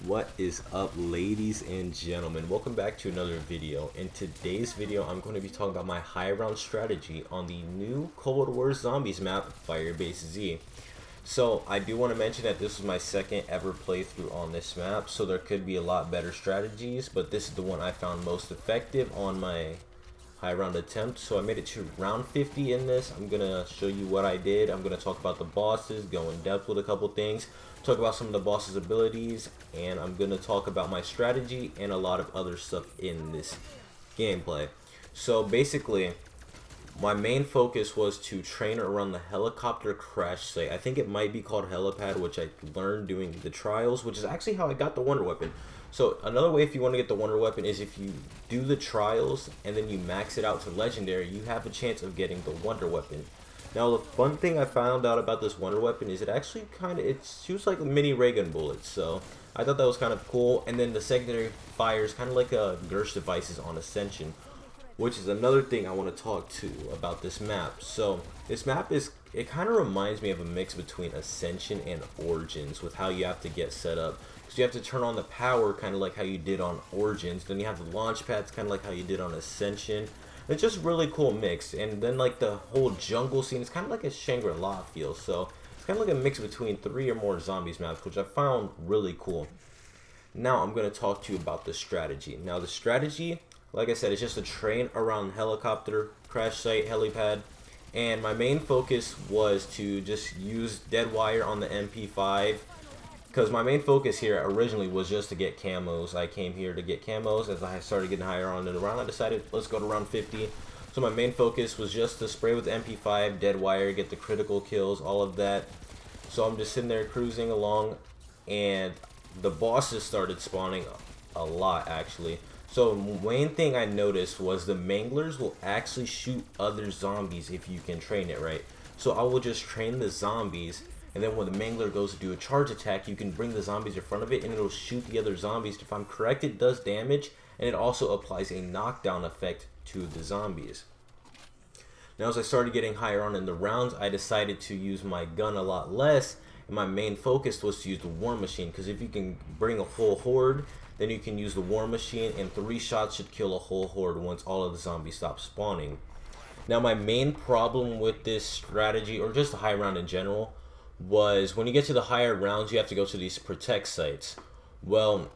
What is up, ladies and gentlemen? Welcome back to another video. In today's video, I'm going to be talking about my high round strategy on the new Cold War Zombies map, Firebase Z. So I do want to mention that this is my second ever playthrough on this map, so there could be a lot better strategies, but this is the one I found most effective on my high round attempt. So I made it to round 50 in this. I'm gonna show you what I did. I'm gonna talk about the bosses, go in depth with a couple things, talk about some of the bosses' abilities, and I'm gonna talk about my strategy and a lot of other stuff in this gameplay. So basically, my main focus was to train around the helicopter crash site. I think it might be called helipad, which I learned doing the trials, which is actually how I got the wonder weapon. So another way if you want to get the wonder weapon is if you do the trials and then you max it out to legendary, you have a chance of getting the wonder weapon. Now the fun thing I found out about this wonder weapon is it actually it shoots like mini ray gun bullets, so I thought that was kind of cool. And then the secondary fires kind of like Gersh devices on Ascension, which is another thing I want to talk to about this map. So this map it kind of reminds me of a mix between Ascension and Origins with how you have to get set up. So you have to turn on the power kind of like how you did on Origins, then you have the launch pads kind of like how you did on Ascension. It's just really cool mix. And then like the whole jungle scene is kind of like a Shangri-La feel, so it's kind of like a mix between 3 or more zombies maps, which I found really cool. Now I'm going to talk to you about the strategy. Now the strategy, like I said, it's just a train around helicopter crash site, helipad, and my main focus was to just use dead wire on the MP5, because my main focus here originally was just to get camos. I came here to get camos. As I started getting higher on in the round, I decided let's go to round 50. So my main focus was just to spray with the MP5, dead wire, get the critical kills, all of that. So I'm just sitting there cruising along, and the bosses started spawning a lot actually. So main thing I noticed was the manglers will actually shoot other zombies if you can train it right. So I will just train the zombies, and then when the mangler goes to do a charge attack, you can bring the zombies in front of it and it'll shoot the other zombies. If I'm correct, it does damage, and it also applies a knockdown effect to the zombies. Now as I started getting higher on in the rounds, I decided to use my gun a lot less, and my main focus was to use the war machine, because if you can bring a whole horde, then you can use the war machine, and 3 shots should kill a whole horde once all of the zombies stop spawning. Now my main problem with this strategy, or just the high round in general, was when you get to the higher rounds, you have to go to these protect sites. Well,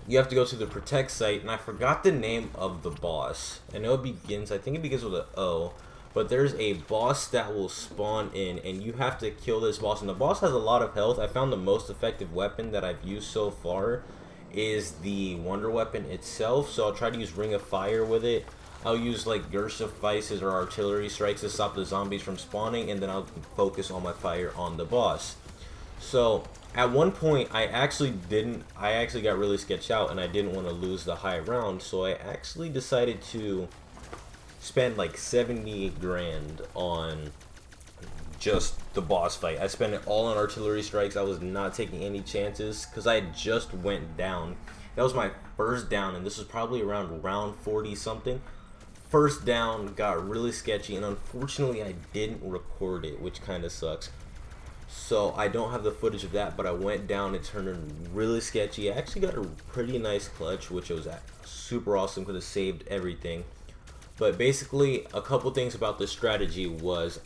you have to go to the protect site, and I forgot the name of the boss. I know I think it begins with an O, but there's a boss that will spawn in, and you have to kill this boss, and the boss has a lot of health. I found the most effective weapon that I've used so far is the wonder weapon itself, so I'll try to use Ring of Fire with it. I'll use like Gersh devices or artillery strikes to stop the zombies from spawning, and then I'll focus all my fire on the boss. So at one point I actually got really sketched out, and I didn't want to lose the high round, so I actually decided to spend like 70 grand on just the boss fight. I spent it all on artillery strikes. I was not taking any chances because I had just went down. That was my first down, and this was probably around round 40 something. First down got really sketchy, and unfortunately I didn't record it, which kind of sucks. So I don't have the footage of that, but I went down. It turned really sketchy. I actually got a pretty nice clutch, which was super awesome, could have saved everything. But basically, a couple things about this strategy was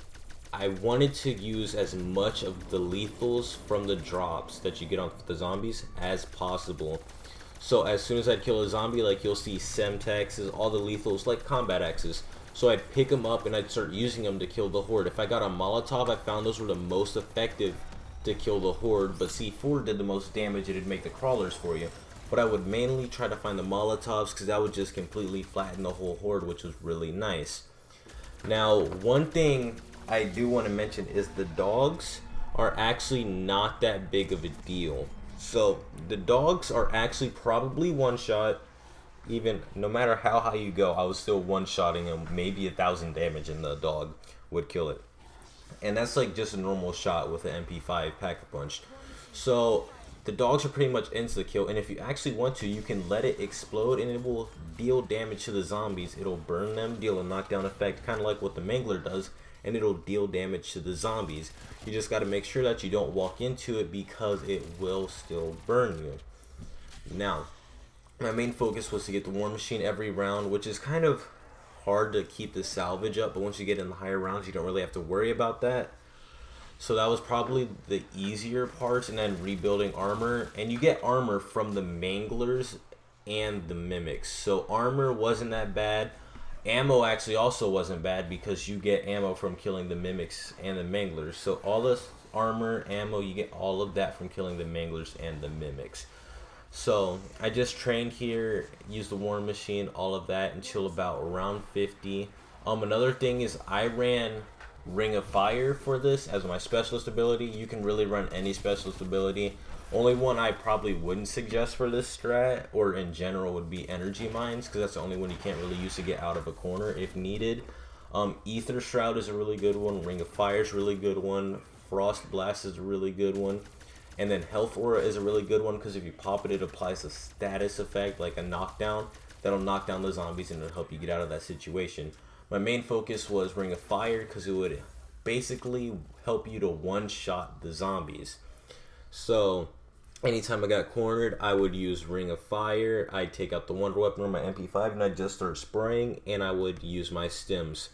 I wanted to use as much of the lethals from the drops that you get on the zombies as possible. So as soon as I'd kill a zombie, like you'll see Semtexes, all the lethals, like combat axes. So I'd pick them up and I'd start using them to kill the horde. If I got a Molotov, I found those were the most effective to kill the horde, but C4 did the most damage. It'd make the crawlers for you. But I would mainly try to find the Molotovs, because that would just completely flatten the whole horde, which was really nice. Now, one thing I do want to mention is the dogs are actually not that big of a deal. So the dogs are actually probably one shot. Even no matter how high you go, I was still one-shotting him. Maybe 1,000 damage, and the dog would kill it. And that's like just a normal shot with an MP5 pack-a-punch. So the dogs are pretty much insta-kill, and if you actually want to, you can let it explode, and it will deal damage to the zombies. It'll burn them, deal a knockdown effect, kind of like what the mangler does, and it'll deal damage to the zombies. You just got to make sure that you don't walk into it, because it will still burn you. Now, my main focus was to get the War Machine every round, which is kind of hard to keep the salvage up, but once you get in the higher rounds, you don't really have to worry about that. So that was probably the easier parts, and then rebuilding armor. And you get armor from the Manglers and the Mimics. So armor wasn't that bad. Ammo actually also wasn't bad because you get ammo from killing the Mimics and the Manglers. So all this armor, ammo, you get all of that from killing the Manglers and the Mimics. So I just trained here, used the War Machine, all of that until about round 50. Another thing is I ran Ring of Fire for this as my specialist ability. You can really run any specialist ability. Only one I probably wouldn't suggest for this strat or in general would be Energy Mines, because that's the only one you can't really use to get out of a corner if needed. Ether Shroud is a really good one. Ring of Fire is a really good one. Frost Blast is a really good one. And then Health Aura is a really good one because if you pop it, it applies a status effect like a knockdown. That'll knock down the zombies and it'll help you get out of that situation. My main focus was Ring of Fire because it would basically help you to one-shot the zombies. So anytime I got cornered, I would use Ring of Fire. I'd take out the Wonder Weapon or my MP5 and I'd just start spraying, and I would use my stims.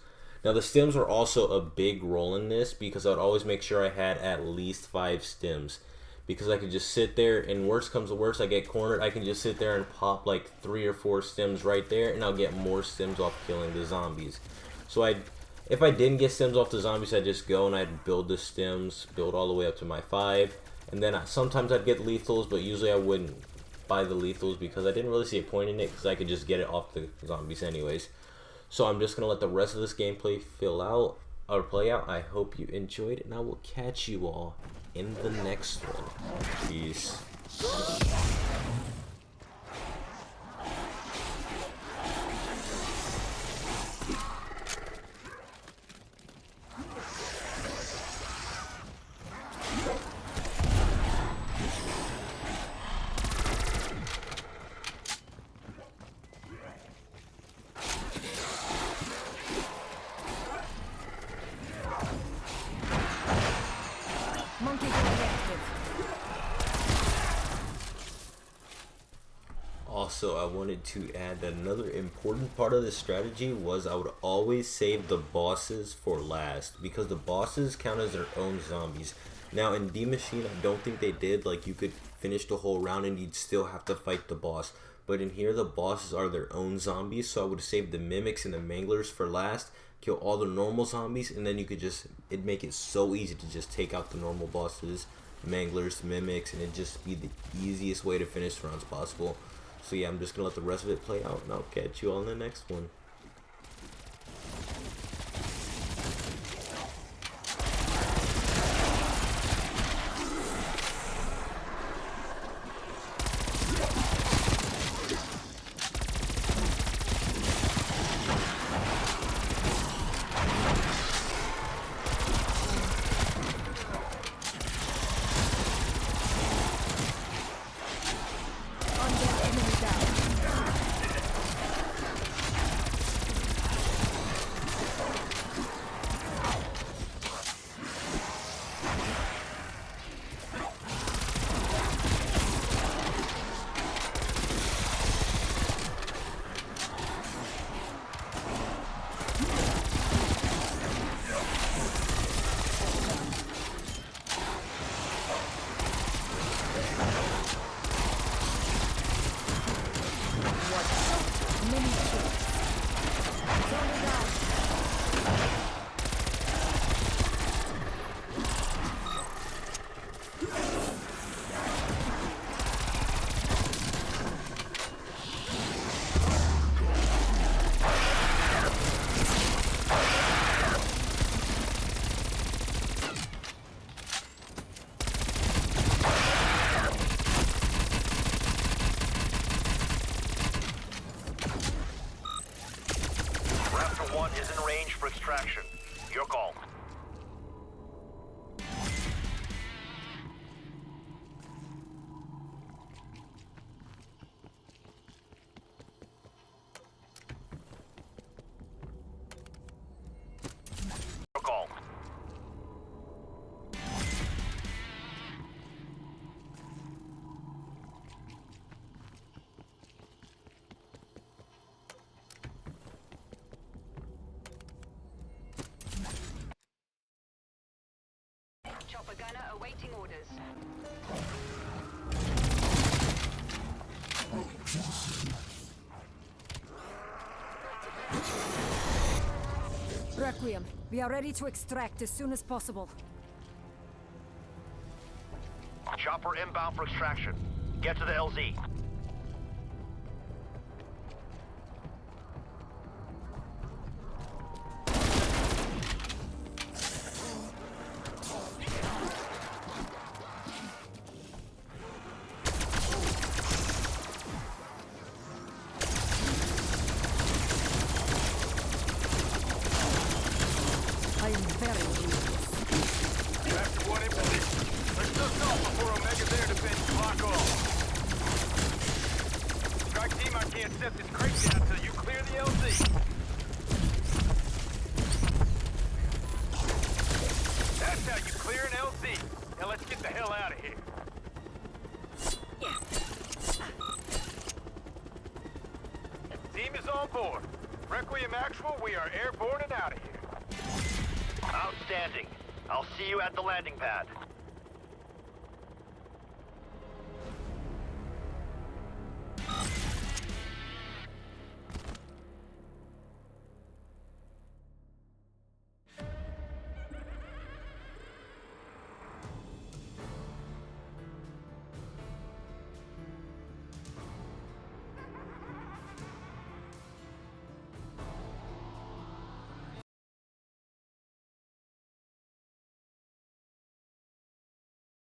Now the stims were also a big role in this because I would always make sure I had at least 5 stims. Because I could just sit there, and worst comes to worst, I get cornered, I can just sit there and pop like 3 or 4 stims right there, and I'll get more stims off killing the zombies. So if I didn't get stims off the zombies, I'd just go and I'd build the stims, build all the way up to my 5, and then sometimes I'd get lethals, but usually I wouldn't buy the lethals because I didn't really see a point in it because I could just get it off the zombies anyways. So I'm just gonna let the rest of this gameplay play out. I hope you enjoyed it, and I will catch you all in the next one. Peace. Also, I wanted to add that another important part of this strategy was I would always save the bosses for last because the bosses count as their own zombies. Now in D Machine, I don't think they did. Like, you could finish the whole round and you'd still have to fight the boss. But in here, the bosses are their own zombies, so I would save the Mimics and the Manglers for last, kill all the normal zombies, and then you could it'd make it so easy to just take out the normal bosses, Manglers, Mimics, and it'd just be the easiest way to finish rounds possible. So yeah, I'm just gonna let the rest of it play out, and I'll catch you all in the next one. Is in range for extraction. Your call. Your call. Awaiting orders. Requiem, we are ready to extract as soon as possible. Chopper inbound for extraction. Get to the LZ. I am very curious. After one in position. Let's just off before Omega's air defense lock off. Strike team, I can't set this crate down till you clear the LZ. That's how you clear an LZ. Now let's get the hell out of here. Team is on board. Requiem Actual, we are airborne and out of here. Outstanding. I'll see you at the landing pad.